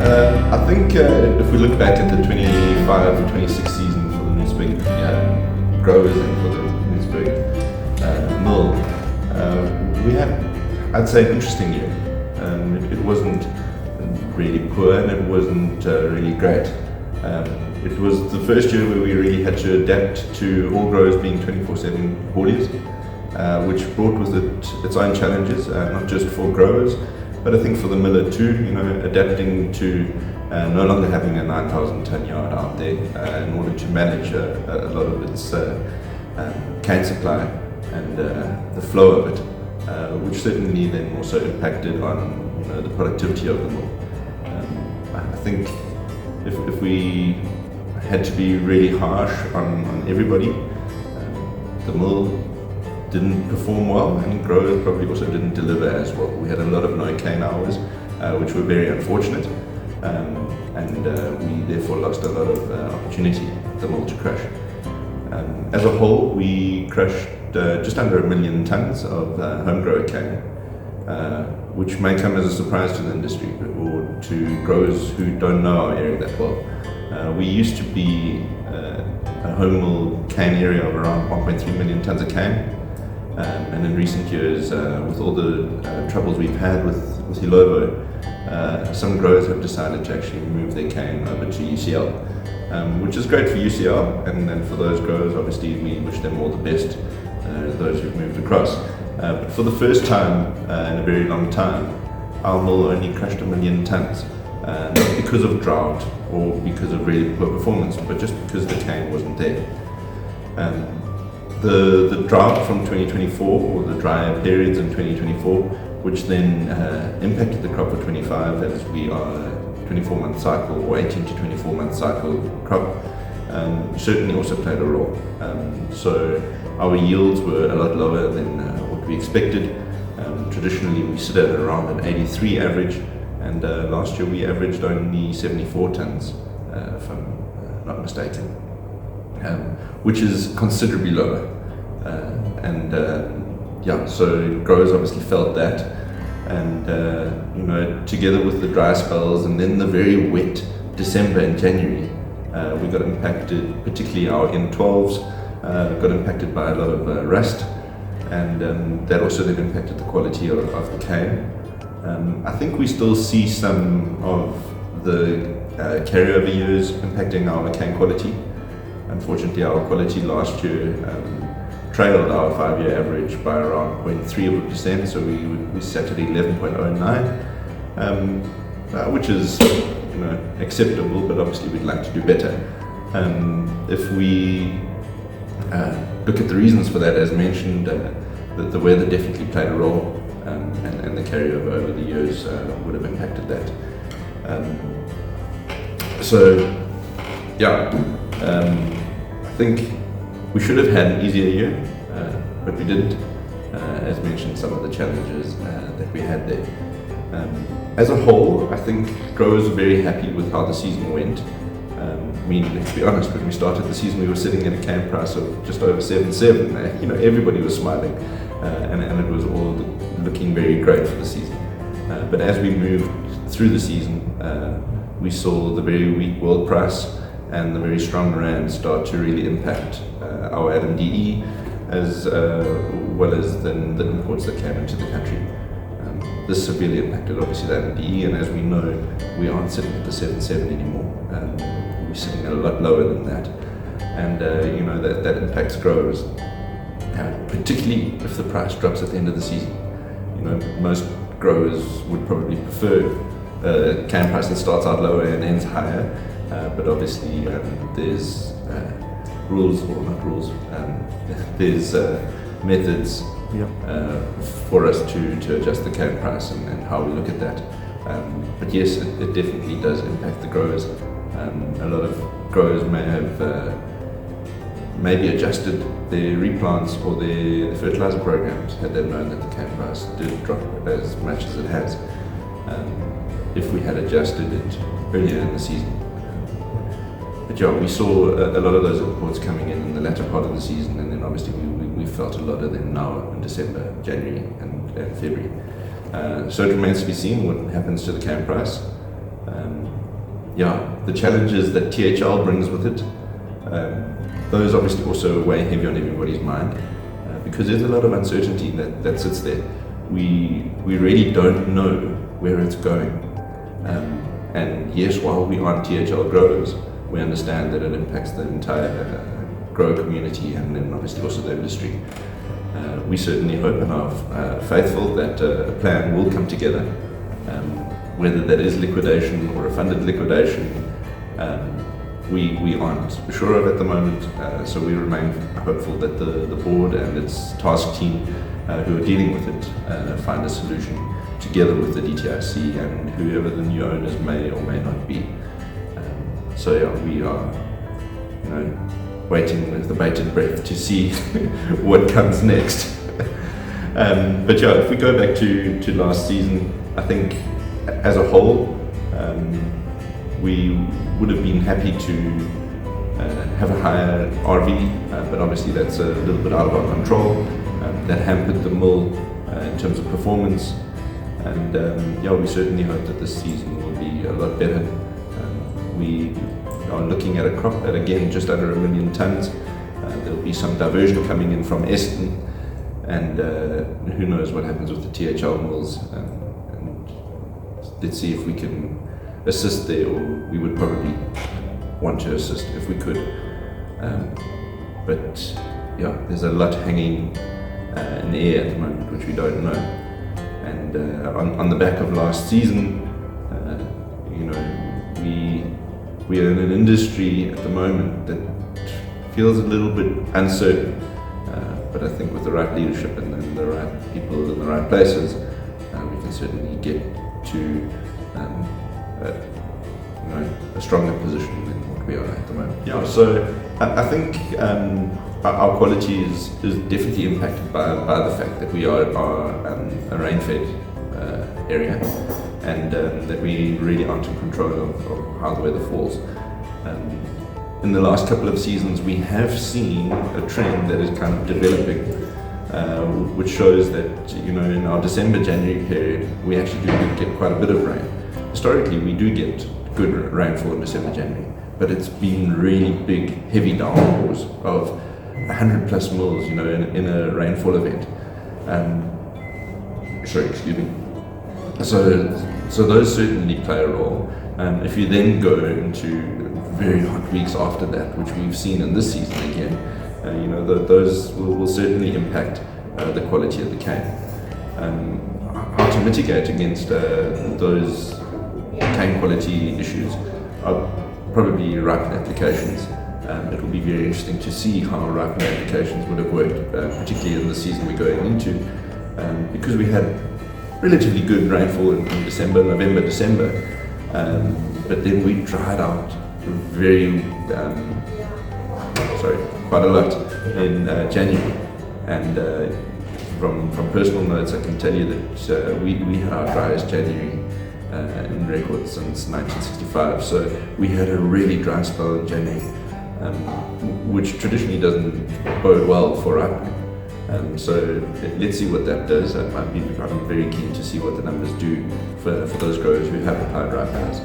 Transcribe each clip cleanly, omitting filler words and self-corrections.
I think if we look back at the 25-26 season for the Noodsberg growers and for the Noodsberg mill, we had, I'd say, an interesting year. It wasn't really poor and it wasn't really great. It was the first year where we really had to adapt to all growers being 24/7 hauliers, which brought with it its own challenges, not just for growers, but I think for the miller too, adapting to no longer having a 9,000 ton yard out there in order to manage a lot of its cane supply and the flow of it, which certainly then also impacted on the productivity of the mill. I think if we had to be really harsh on everybody, the mill didn't perform well, and growers probably also didn't deliver as well. We had a lot of no cane hours, which were very unfortunate, and we therefore lost a lot of opportunity at the mill to crush. As a whole, we crushed just under 1 million tons of home grower cane, which may come as a surprise to the industry or to growers who don't know our area that well. We used to be a home mill cane area of around 1.3 million tons of cane, and in recent years, with all the troubles we've had with Ilovo, some growers have decided to actually move their cane over to UCL, which is great for UCL, and for those growers, obviously we wish them all the best, those who've moved across. But for the first time in a very long time, our mill only crushed 1 million tons, not because of drought or because of really poor performance, but just because the cane wasn't there. The drought from 2024, or the drier periods in 2024, which then impacted the crop for 25, as we are a 24-month cycle or 18 to 24-month cycle crop, certainly also played a role. So our yields were a lot lower than what we expected. Traditionally we sit at around an 83 average, and last year we averaged only 74 tons, if I'm not mistaken, which is considerably lower. So growers obviously felt that, and together with the dry spells and then the very wet December and January, we got impacted, particularly our N12s, got impacted by a lot of rust, and that also then impacted the quality of the cane. I think we still see some of the carryover years impacting our cane quality. Unfortunately, our quality last year trailed our 5-year average by around 0.3%, so we sat at 11.09, which is acceptable, but obviously we'd like to do better. If we look at the reasons for that, as mentioned, the weather definitely played a role, and the carryover over the years would have impacted that. I think we should have had an easier year, but we didn't. As mentioned, some of the challenges that we had there. As a whole, I think growers are very happy with how the season went. To be honest, when we started the season, we were sitting at a cane price of just over 7.7. Everybody was smiling, and it was all looking very great for the season. But as we moved through the season, we saw the very weak world price and the very strong rand start to really impact our LMDE, as well as then the imports that came into the country. This severely impacted obviously the LMDE, and as we know, we aren't sitting at the 7.7 anymore. We're sitting at a lot lower than that, and that impacts growers, particularly if the price drops at the end of the season. Most growers would probably prefer a cane price that starts out lower and ends higher, but obviously there's rules, or not rules, there's methods for us to adjust the cane price and how we look at that. But yes, it definitely does impact the growers. A lot of growers may have maybe adjusted their replants or their fertilizer programs had they known that the cane price did drop as much as it has, if we had adjusted it earlier in the season. But we saw a lot of those imports coming in the latter part of the season, and then obviously we felt a lot of them now in December, January and February. So it remains to be seen what happens to the cane price. The challenges that THL brings with it, those obviously also weigh heavy on everybody's mind, because there's a lot of uncertainty that sits there. We really don't know where it's going. And yes, while we aren't THL growers, we understand that it impacts the entire grower community and then obviously also the industry. We certainly hope and are faithful that a plan will come together, whether that is liquidation or a funded liquidation. We aren't sure of at the moment, so we remain hopeful that the board and its task team who are dealing with it find a solution together with the DTIC and whoever the new owners may or may not be. We are, waiting with the bated breath to see what comes next. If we go back to last season, I think as a whole, we would have been happy to have a higher RV, but obviously that's a little bit out of our control. That hampered the mill in terms of performance, and we certainly hope that this season will be a lot better. We are looking at a crop at again just under 1 million tons. There'll be some diversion coming in from Eston, and who knows what happens with the THL mills. And let's see if we can assist there, or we would probably want to assist if we could. There's a lot hanging in the air at the moment, which we don't know. And on the back of last season, we are in an industry at the moment that feels a little bit uncertain. But I think with the right leadership and the right people in the right places, we can certainly get to a stronger position than what we are at the moment. So I think our quality is definitely impacted by the fact that we are a rain-fed area, and that we really aren't in control of how the weather falls. In the last couple of seasons, we have seen a trend that is kind of developing, which shows that in our December-January period, we actually do get quite a bit of rain. Historically, we do get good rainfall in December-January, but it's been really big, heavy downpours of 100 plus mils, in a rainfall event. So those certainly play a role. If you then go into very hot weeks after that, which we've seen in this season again, those will certainly impact the quality of the cane. How to mitigate against those cane quality issues are probably ripen applications. It will be very interesting to see how ripen applications would have worked, particularly in the season we're going into, because we had relatively good rainfall in November, December, but then we dried out quite a lot in January. And from personal notes, I can tell you that we had our driest January in record since 1965. So we had a really dry spell in January, which traditionally doesn't bode well for ripening. So let's see what that does. I'm very keen to see what the numbers do for those growers who have applied ripeners.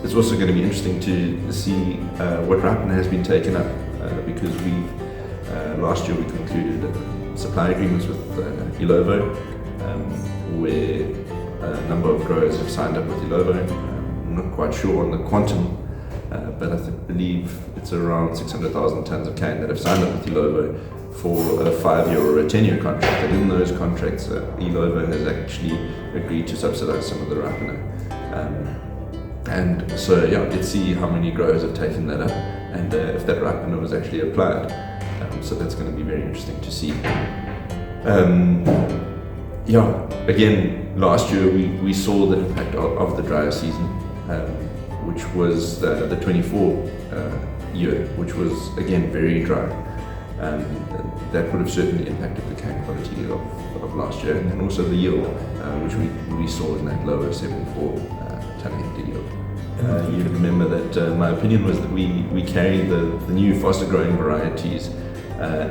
It's also going to be interesting to see what ripener has been taken up, because last year we concluded supply agreements with Ilovo, where a number of growers have signed up with Ilovo. I'm not quite sure on the quantum, but I believe it's around 600,000 tons of cane that have signed up with Ilovo for a 5-year or a 10-year contract. And in those contracts, Ilovo has actually agreed to subsidize some of the ripener. And so, let's see how many growers have taken that up, and if that ripener was actually applied. So that's going to be very interesting to see. Again, last year we saw the impact of the drier season, which was the 24 year, which was again very dry. That would have certainly impacted the cane quality of last year, and also the yield, which we saw in that lower 74 ton hectare yield. You remember that my opinion was that we carried the new faster growing varieties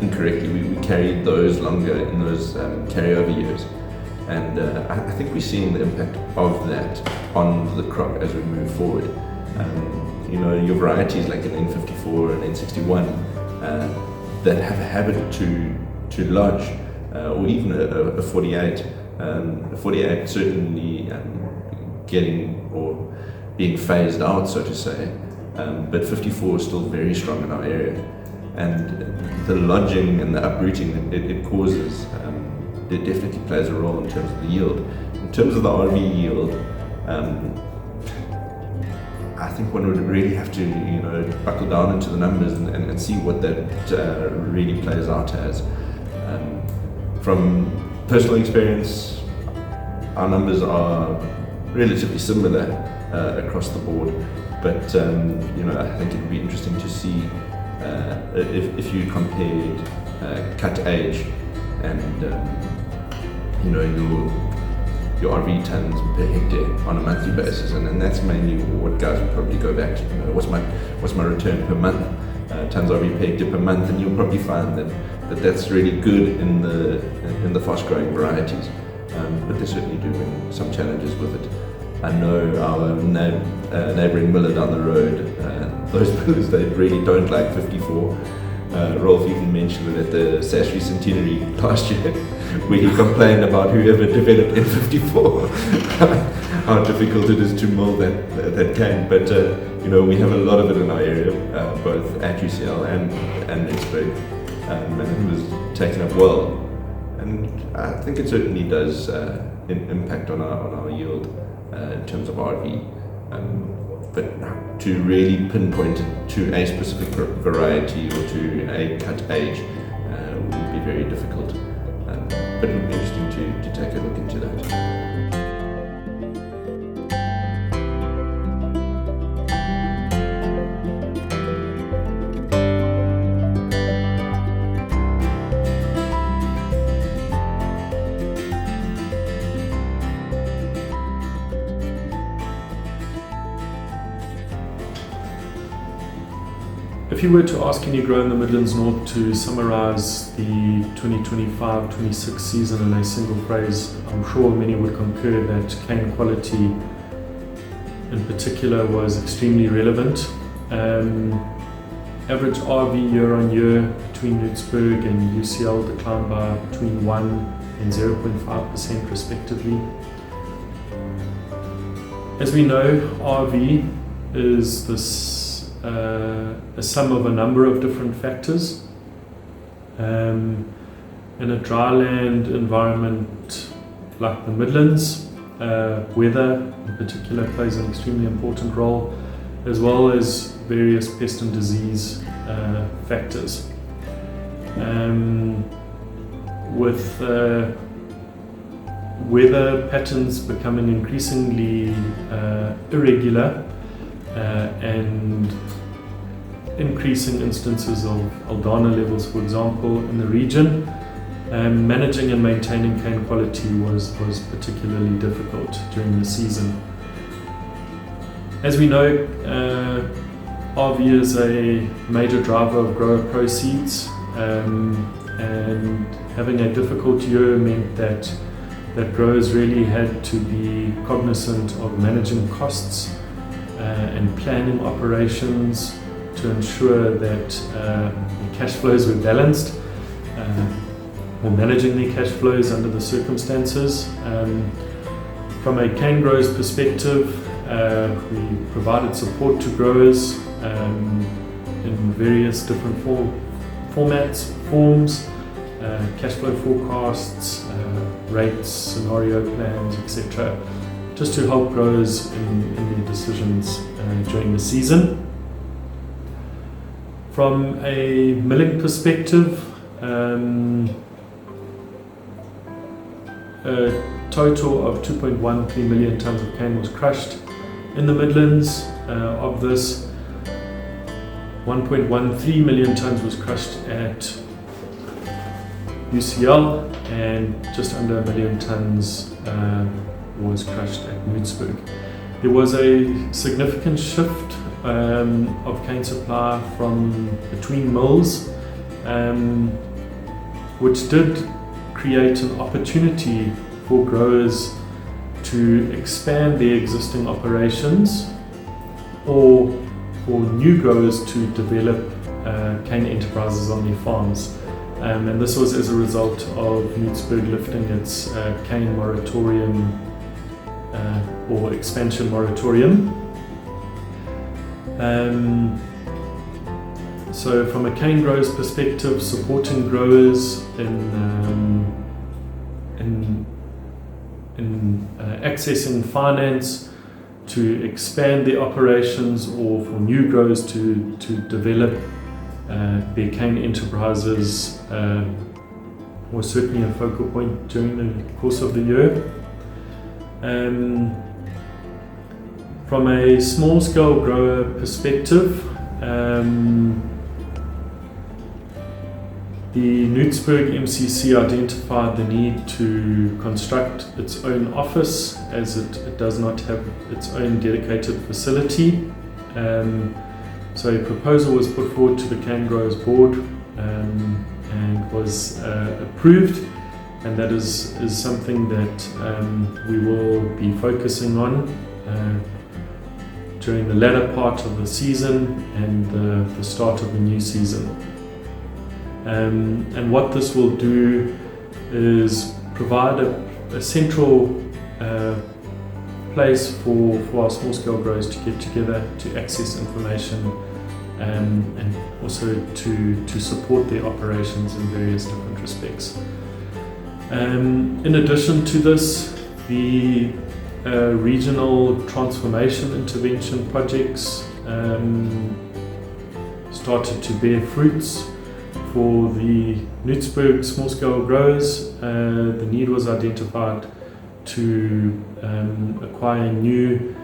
incorrectly. We carried those longer in those carryover years, And I think we're seeing the impact of that on the crop as we move forward. Your varieties like an N54 and N61 that have a habit to lodge, or even a 48. A 48 certainly getting or being phased out, so to say, but 54 is still very strong in our area. And the lodging and the uprooting it causes, it definitely plays a role in terms of the yield. In terms of the RV yield, I think one would really have to buckle down into the numbers and see what that really plays out as. From personal experience, our numbers are relatively similar across the board, but I think it would be interesting to see if you compared cut age and your RV tons per hectare on a monthly basis, and that's mainly what guys would probably go back to. What's my return per month, tons RV per hectare per month, and you'll probably find that's really good in the fast-growing varieties. But they certainly do bring some challenges with it. I know our neighbouring miller down the road, those millers, they really don't like 54. Rolf even mentioned it at the Sasri Centenary last year, where he complained about whoever developed N54, how difficult it is to mold that cane. But we have a lot of it in our area, both at UCL and Noodsberg, and it was taken up well. And I think it certainly does impact on our yield in terms of RV. But to really pinpoint it to a specific variety or to a cut age would be very difficult. But it would be interesting to take a look into that. If you were to ask any grower in the Midlands North to summarise the 2025-26 season in a single phrase, I'm sure many would concur that cane quality in particular was extremely relevant. Average RV year on year between Noodsberg and UCL declined by between 1 and 0.5% respectively. As we know, RV is a sum of a number of different factors. In a dryland environment like the Midlands, weather in particular plays an extremely important role, as well as various pest and disease factors. With weather patterns becoming increasingly irregular and increasing instances of Aldana levels, for example, in the region, managing and maintaining cane quality was particularly difficult during the season. As we know, RV is a major driver of grower proceeds, and having a difficult year meant that growers really had to be cognizant of managing costs and planning operations to ensure that cash flows were balanced, or managing their cash flows under the circumstances. From a cane growers perspective, we provided support to growers in various different forms, cash flow forecasts, rates, scenario plans, etc., just to help growers in their decisions during the season. From a milling perspective, a total of 2.13 million tonnes of cane was crushed in the Midlands. Of this, 1.13 million tonnes was crushed at UCL, and just under 1 million tonnes was crushed at Noodsberg. There was a significant shift of cane supply from between mills, which did create an opportunity for growers to expand their existing operations or for new growers to develop cane enterprises on their farms. And this was as a result of Noodsberg lifting its cane moratorium or expansion moratorium. So from a cane grower's perspective, supporting growers in accessing finance to expand their operations or for new growers to develop their cane enterprises was certainly a focal point during the course of the year. From a small-scale grower perspective, the Noodsberg MCC identified the need to construct its own office as it does not have its own dedicated facility. So a proposal was put forward to the Canegrowers board and was approved, and that is something that we will be focusing on during the latter part of the season and the start of the new season. And what this will do is provide a central place for our small-scale growers to get together, to access information, and also to support their operations in various different respects. In addition to this, the regional transformation intervention projects started to bear fruits. For the Noodsberg small-scale growers, the need was identified to acquire new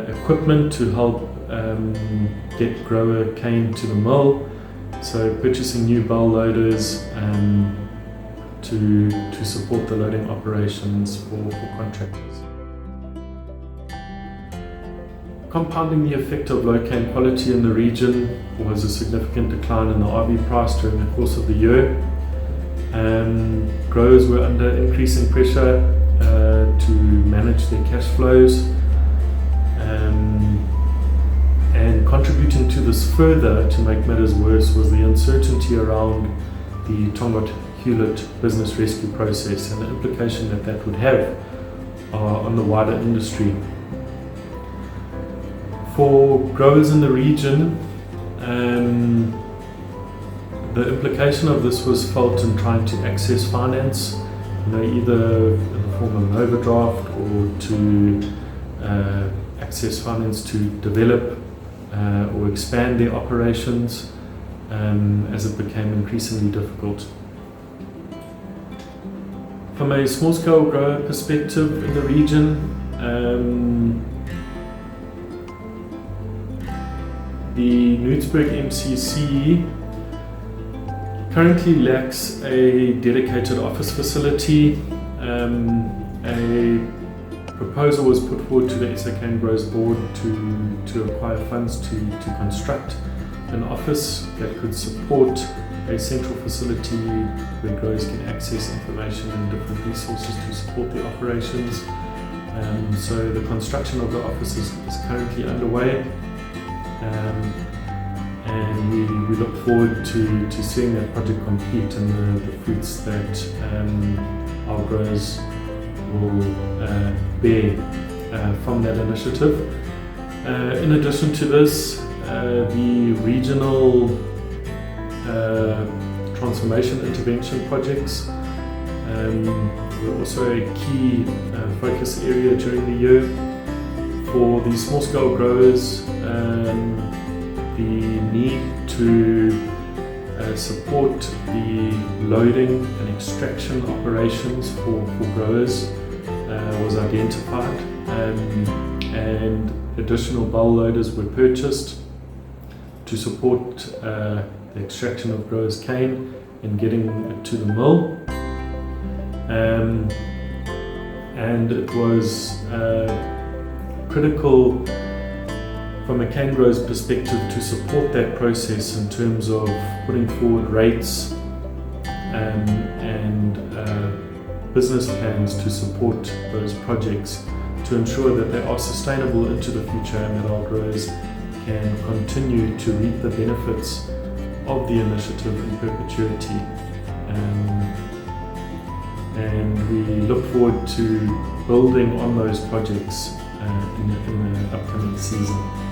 equipment to help get grower cane to the mill. So purchasing new bell loaders to support the loading operations for contractors. Compounding the effect of low cane quality in the region was a significant decline in the RB price during the course of the year. Growers were under increasing pressure to manage their cash flows, and contributing to this further to make matters worse was the uncertainty around the Tongaat-Hewlett business rescue process and the implication that would have on the wider industry. For growers in the region, the implication of this was felt in trying to access finance, either in the form of an overdraft or to access finance to develop or expand their operations as it became increasingly difficult. From a small-scale grower perspective in the region, the Noodsberg MCC currently lacks a dedicated office facility. A proposal was put forward to the SA Canegrowers board to acquire funds to construct an office that could support a central facility where growers can access information and different resources to support their operations. So the construction of the office is currently underway. And we look forward to seeing that project complete and the fruits that our growers will bear from that initiative. In addition to this, the regional transformation intervention projects were also a key focus area during the year. For the small-scale growers, the need to support the loading and extraction operations for growers was identified, and additional bell loaders were purchased to support the extraction of growers' cane and getting it to the mill. And it was critical from a cane grower's perspective to support that process in terms of putting forward rates and business plans to support those projects to ensure that they are sustainable into the future and that our growers can continue to reap the benefits of the initiative in perpetuity. And we look forward to building on those projects in the upcoming season.